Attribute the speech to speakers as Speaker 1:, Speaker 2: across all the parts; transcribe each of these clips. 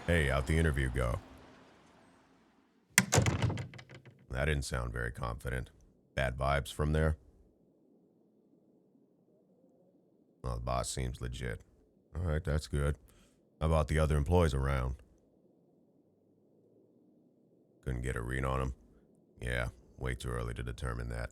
Speaker 1: Hey, how'd the interview go? That didn't sound very confident. Bad vibes from there? Well, the boss seems legit. Alright, that's good. How about the other employees around? Couldn't get a read on them? Yeah, way too early to determine that.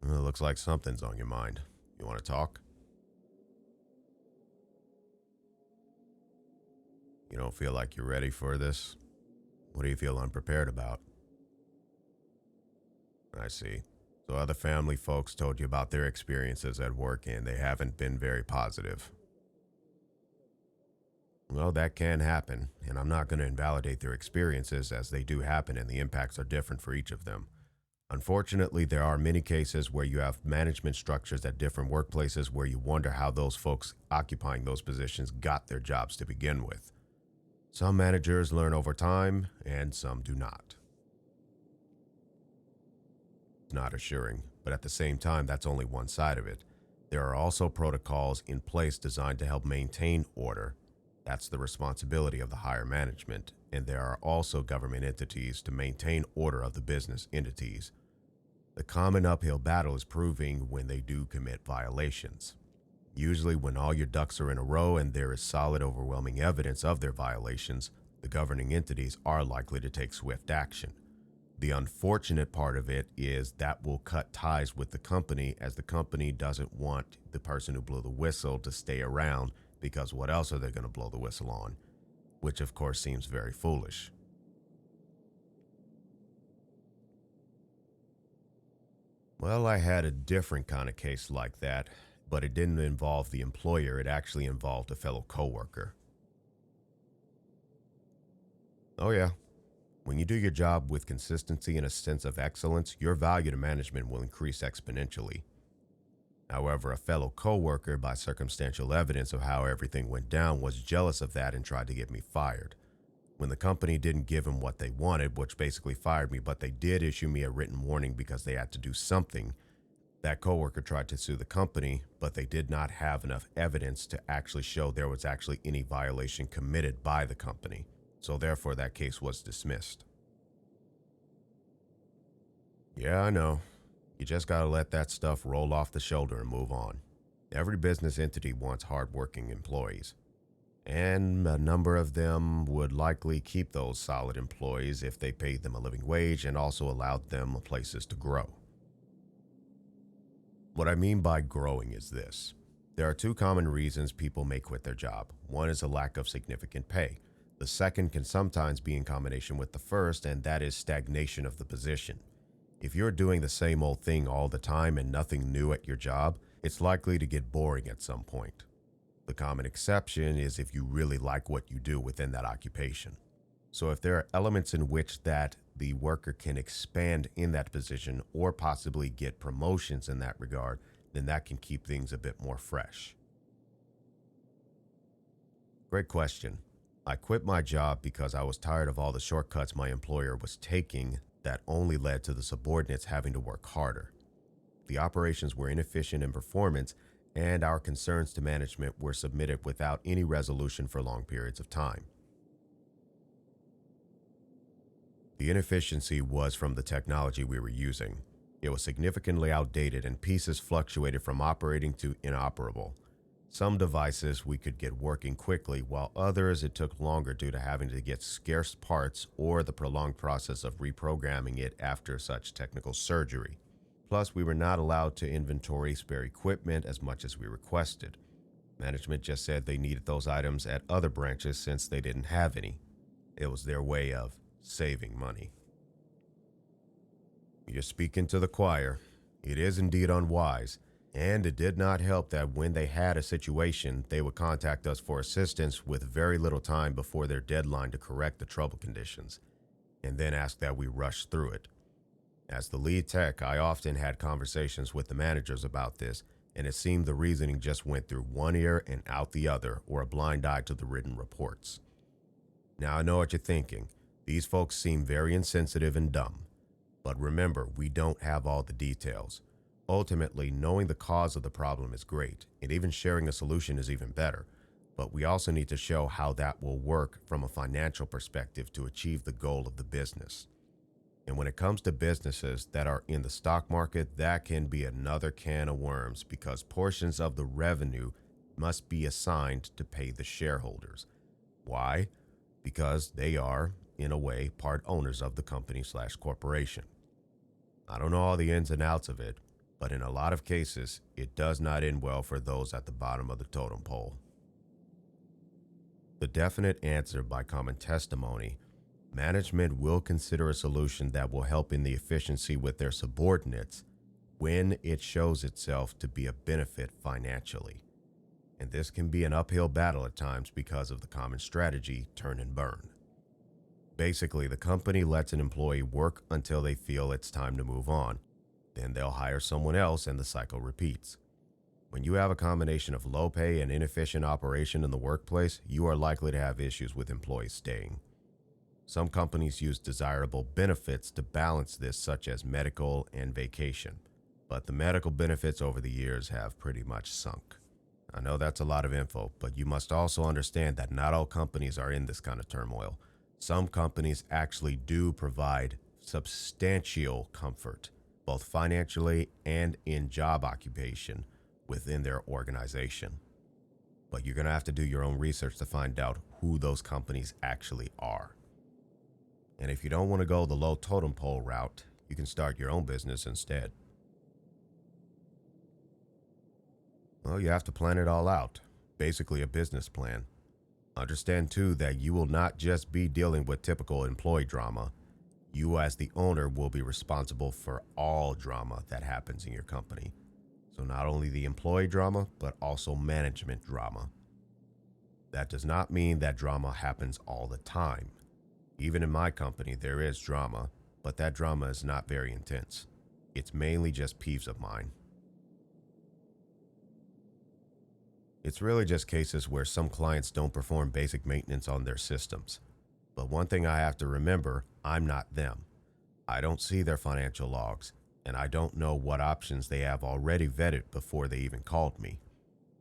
Speaker 1: Well, it looks like something's on your mind. You want to talk? You don't feel like you're ready for this? What do you feel unprepared about? I see. So other family folks told you about their experiences at work and they haven't been very positive. Well, that can happen, and I'm not going to invalidate their experiences as they do happen and the impacts are different for each of them. Unfortunately, there are many cases where you have management structures at different workplaces where you wonder how those folks occupying those positions got their jobs to begin with. Some managers learn over time, and some do not. It's not assuring, but at the same time, that's only one side of it. There are also protocols in place designed to help maintain order. That's the responsibility of the higher management, and there are also government entities to maintain order of the business entities. The common uphill battle is proving when they do commit violations. Usually when all your ducks are in a row and there is solid overwhelming evidence of their violations, the governing entities are likely to take swift action. The unfortunate part of it is that will cut ties with the company as the company doesn't want the person who blew the whistle to stay around because what else are they going to blow the whistle on? Which of course seems very foolish. Well, I had a different kind of case like that, but it didn't involve the employer, it actually involved a fellow coworker. Oh yeah, when you do your job with consistency and a sense of excellence, your value to management will increase exponentially. However, a fellow coworker, by circumstantial evidence of how everything went down, was jealous of that and tried to get me fired. When the company didn't give him what they wanted, which basically fired me, but they did issue me a written warning because they had to do something, that coworker tried to sue the company, but they did not have enough evidence to actually show there was actually any violation committed by the company. So therefore, that case was dismissed. Yeah, I know. You just gotta let that stuff roll off the shoulder and move on. Every business entity wants hardworking employees, and a number of them would likely keep those solid employees if they paid them a living wage and also allowed them places to grow. What I mean by growing is this. There are two common reasons people may quit their job. One is a lack of significant pay. The second can sometimes be in combination with the first, and that is stagnation of the position. If you're doing the same old thing all the time and nothing new at your job, it's likely to get boring at some point. The common exception is if you really like what you do within that occupation. So if there are elements in which that the worker can expand in that position or possibly get promotions in that regard, then that can keep things a bit more fresh. Great question. I quit my job because I was tired of all the shortcuts my employer was taking that only led to the subordinates having to work harder. The operations were inefficient in performance, and our concerns to management were submitted without any resolution for long periods of time. The inefficiency was from the technology we were using. It was significantly outdated and pieces fluctuated from operating to inoperable. Some devices we could get working quickly, while others it took longer due to having to get scarce parts or the prolonged process of reprogramming it after such technical surgery. Plus, we were not allowed to inventory spare equipment as much as we requested. Management just said they needed those items at other branches since they didn't have any. It was their way of saving money. You're speaking to the choir. It is indeed unwise, and it did not help that when they had a situation, they would contact us for assistance with very little time before their deadline to correct the trouble conditions, and then ask that we rush through it. As the lead tech, I often had conversations with the managers about this, and it seemed the reasoning just went through one ear and out the other, or a blind eye to the written reports. Now I know what you're thinking. These folks seem very insensitive and dumb. But remember, we don't have all the details. Ultimately, knowing the cause of the problem is great, and even sharing a solution is even better. But we also need to show how that will work from a financial perspective to achieve the goal of the business. And when it comes to businesses that are in the stock market, that can be another can of worms because portions of the revenue must be assigned to pay the shareholders. Why? Because they are, in a way, part owners of the company/corporation. I don't know all the ins and outs of it, but in a lot of cases, it does not end well for those at the bottom of the totem pole. The definite answer by common testimony: management will consider a solution that will help in the efficiency with their subordinates when it shows itself to be a benefit financially. And this can be an uphill battle at times because of the common strategy, turn and burn. Basically, the company lets an employee work until they feel it's time to move on. Then they'll hire someone else and the cycle repeats. When you have a combination of low pay and inefficient operation in the workplace, you are likely to have issues with employees staying. Some companies use desirable benefits to balance this, such as medical and vacation. But the medical benefits over the years have pretty much sunk. I know that's a lot of info, but you must also understand that not all companies are in this kind of turmoil. Some companies actually do provide substantial comfort, both financially and in job occupation within their organization. But you're going to have to do your own research to find out who those companies actually are. And if you don't want to go the low totem pole route, you can start your own business instead. Well, you have to plan it all out, basically a business plan. Understand too that you will not just be dealing with typical employee drama. You as the owner will be responsible for all drama that happens in your company. So not only the employee drama, but also management drama. That does not mean that drama happens all the time. Even in my company, there is drama, but that drama is not very intense. It's mainly just peeves of mine. It's really just cases where some clients don't perform basic maintenance on their systems. But one thing I have to remember, I'm not them. I don't see their financial logs, and I don't know what options they have already vetted before they even called me.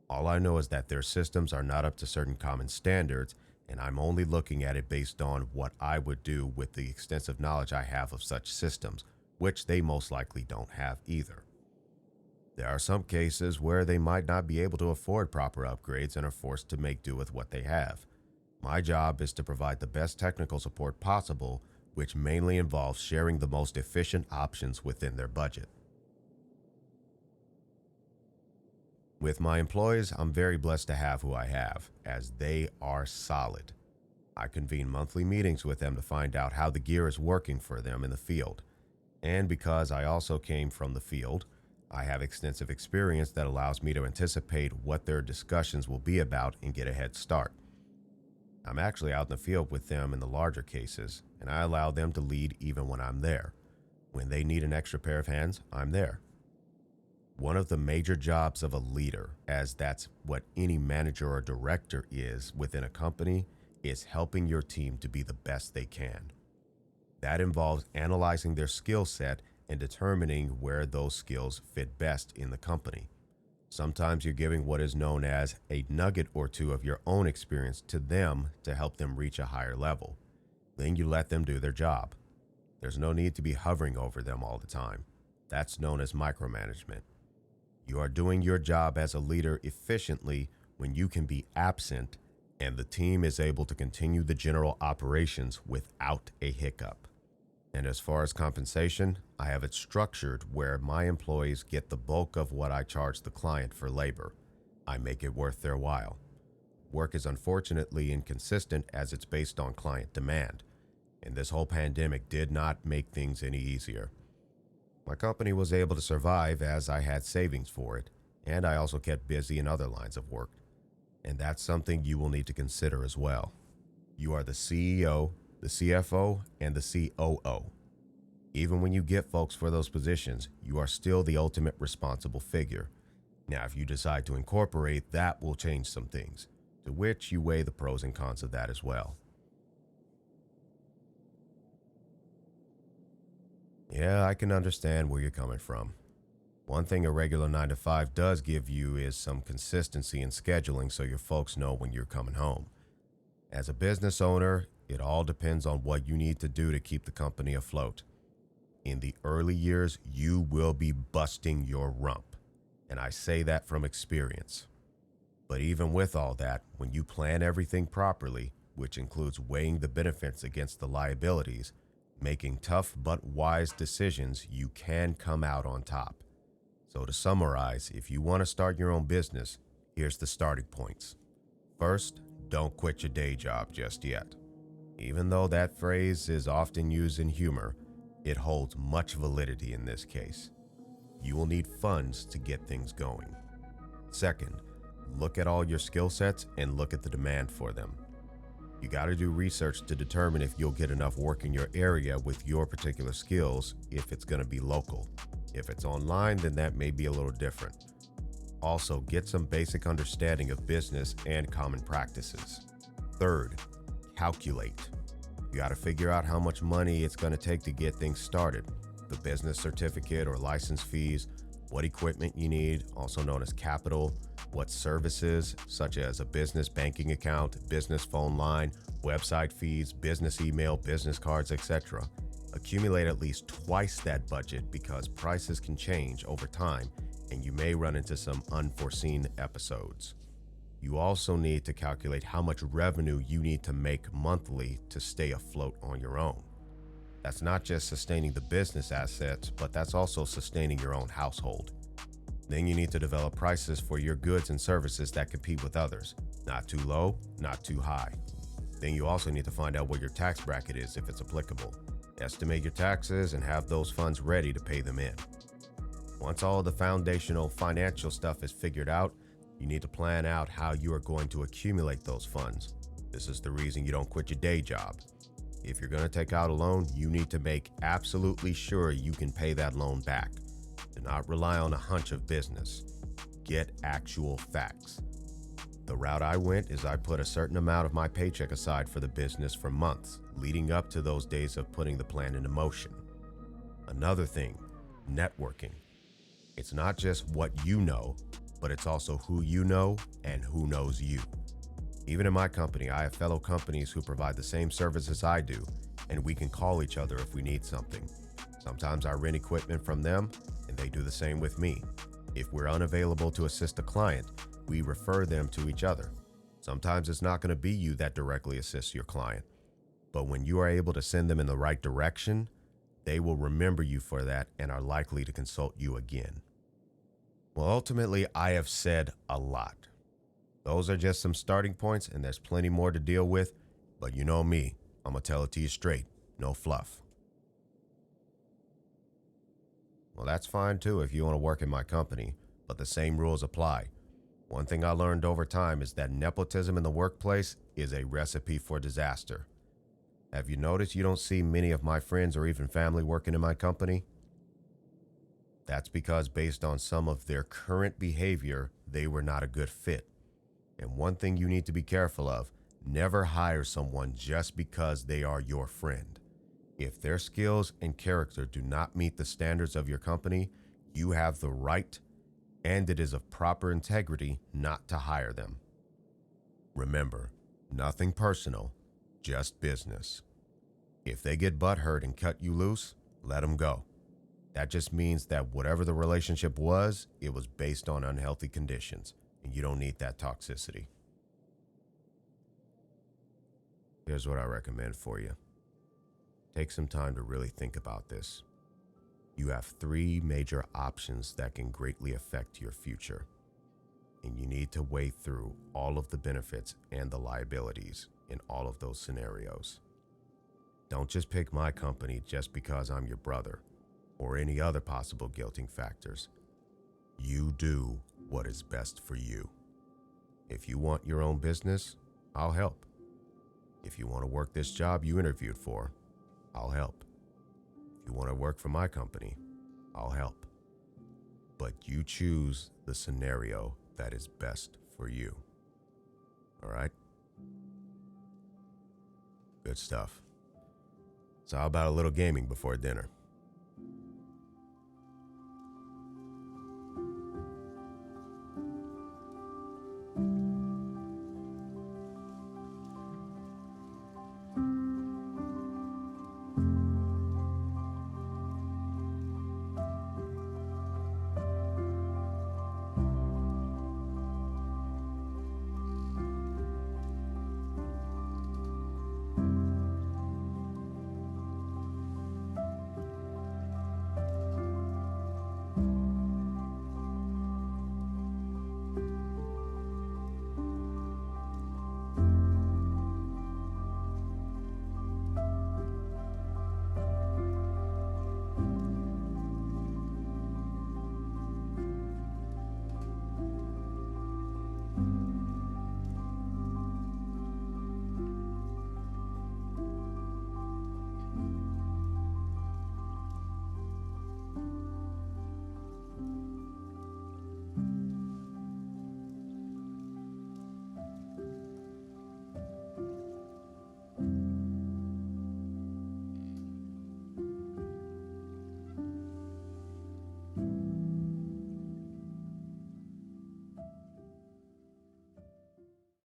Speaker 1: All I know is that their systems are not up to certain common standards, and I'm only looking at it based on what I would do with the extensive knowledge I have of such systems, which they most likely don't have either. There are some cases where they might not be able to afford proper upgrades and are forced to make do with what they have. My job is to provide the best technical support possible, which mainly involves sharing the most efficient options within their budget. With my employees, I'm very blessed to have who I have, as they are solid. I convene monthly meetings with them to find out how the gear is working for them in the field. And because I also came from the field, I have extensive experience that allows me to anticipate what their discussions will be about and get a head start. I'm actually out in the field with them in the larger cases, and I allow them to lead even when I'm there. When they need an extra pair of hands, I'm there. One of the major jobs of a leader, as that's what any manager or director is within a company, is helping your team to be the best they can. That involves analyzing their skill set and determining where those skills fit best in the company. Sometimes you're giving what is known as a nugget or two of your own experience to them to help them reach a higher level. Then you let them do their job. There's no need to be hovering over them all the time. That's known as micromanagement. You are doing your job as a leader efficiently when you can be absent and the team is able to continue the general operations without a hiccup. And as far as compensation, I have it structured where my employees get the bulk of what I charge the client for labor. I make it worth their while. Work is unfortunately inconsistent as it's based on client demand, and this whole pandemic did not make things any easier. My company was able to survive as I had savings for it, and I also kept busy in other lines of work. And that's something you will need to consider as well. You are the CEO, the CFO, and the COO. Even when you get folks for those positions, you are still the ultimate responsible figure. Now, if you decide to incorporate, that will change some things, to which you weigh the pros and cons of that as well. Yeah, I can understand where you're coming from. One thing a regular 9 to 5 does give you is some consistency in scheduling so your folks know when you're coming home. As a business owner, it all depends on what you need to do to keep the company afloat. In the early years, you will be busting your rump, and I say that from experience. But even with all that, when you plan everything properly, which includes weighing the benefits against the liabilities, making tough but wise decisions, you can come out on top. So to summarize, if you want to start your own business, here's the starting points. First, don't quit your day job just yet. Even though that phrase is often used in humor, it holds much validity in this case. You will need funds to get things going. Second, look at all your skill sets and look at the demand for them. You got to do research to determine if you'll get enough work in your area with your particular skills if it's going to be local. If it's online, then that may be a little different. Also, get some basic understanding of business and common practices. Third, calculate. You got to figure out how much money it's going to take to get things started. The business certificate or license fees, what equipment you need, also known as capital, what services, such as a business banking account, business phone line, website fees, business email, business cards, etc. Accumulate at least twice that budget because prices can change over time and you may run into some unforeseen episodes. You also need to calculate how much revenue you need to make monthly to stay afloat on your own. That's not just sustaining the business assets, but that's also sustaining your own household. Then you need to develop prices for your goods and services that compete with others. Not too low, not too high. Then you also need to find out what your tax bracket is if it's applicable. Estimate your taxes and have those funds ready to pay them in. Once all of the foundational financial stuff is figured out, you need to plan out how you are going to accumulate those funds. This is the reason you don't quit your day job. If you're going to take out a loan, you need to make absolutely sure you can pay that loan back. Do not rely on a hunch of business. Get actual facts. The route I went is I put a certain amount of my paycheck aside for the business for months, leading up to those days of putting the plan into motion. Another thing, networking. It's not just what you know, but it's also who you know and who knows you. Even in my company, I have fellow companies who provide the same services I do, and we can call each other if we need something. Sometimes I rent equipment from them, and they do the same with me. If we're unavailable to assist a client, we refer them to each other. Sometimes it's not going to be you that directly assists your client, but when you are able to send them in the right direction, they will remember you for that and are likely to consult you again. Well, ultimately, I have said a lot. Those are just some starting points, and there's plenty more to deal with, but you know me, I'm going to tell it to you straight, no fluff. Well, that's fine too if you want to work in my company, but the same rules apply. One thing I learned over time is that nepotism in the workplace is a recipe for disaster. Have you noticed you don't see many of my friends or even family working in my company? That's because based on some of their current behavior, they were not a good fit. And one thing you need to be careful of, never hire someone just because they are your friend. If their skills and character do not meet the standards of your company, you have the right, and it is of proper integrity, not to hire them. Remember, nothing personal, just business. If they get butthurt and cut you loose, let them go. That just means that whatever the relationship was, it was based on unhealthy conditions, and you don't need that toxicity. Here's what I recommend for you. Take some time to really think about this. You have 3 major options that can greatly affect your future, and you need to weigh through all of the benefits and the liabilities in all of those scenarios. Don't just pick my company just because I'm your brother or any other possible guilting factors. You do what is best for you. If you want your own business, I'll help. If you want to work this job you interviewed for, I'll help. If you want to work for my company, I'll help. But you choose the scenario that is best for you. All right? Good stuff. So how about a little gaming before dinner?